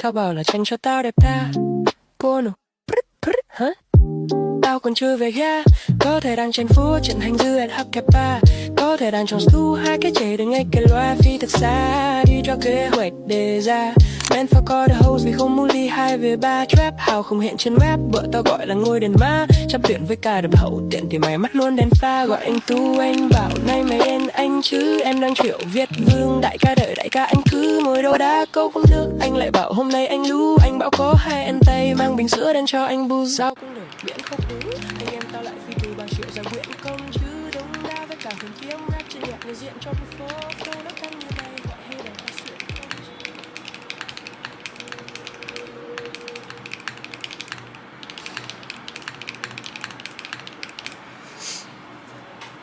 Tao bảo là tranh cho tao đẹp tha. Cô nụ hả? Tao còn chưa về ga. Có thể đang trên phố trận hành dư at hấp kẹp ba. Có thể đang trong stu hai cái chạy đứng ngay cái loa phi thật xa. Đi cho kế hoạch đề ra. Men for call the host vì không muốn ly 2 về 3. Trap hào không hiện trên web. Vợ tao gọi là ngôi đèn ma. Chấp tuyển với ca đập hậu tiện thì mày mắt luôn đèn pha. Gọi anh Tu anh bảo nay mày đen anh chứ. Em đang Triệu Việt Vương đại ca đợi đại ca anh cứ ngồi đâu đá câu không được. Anh lại bảo hôm nay anh lú. Anh bảo có hai anh Tây mang bình sữa đen cho anh bu. Sao cũng được miễn không ứ. Anh em tao lại phi từ bằng triệu ra quyện công chứ. Đông đa với cả huyền kiếm rap trên nhạc người diện cho phố. Flow nó căng như này.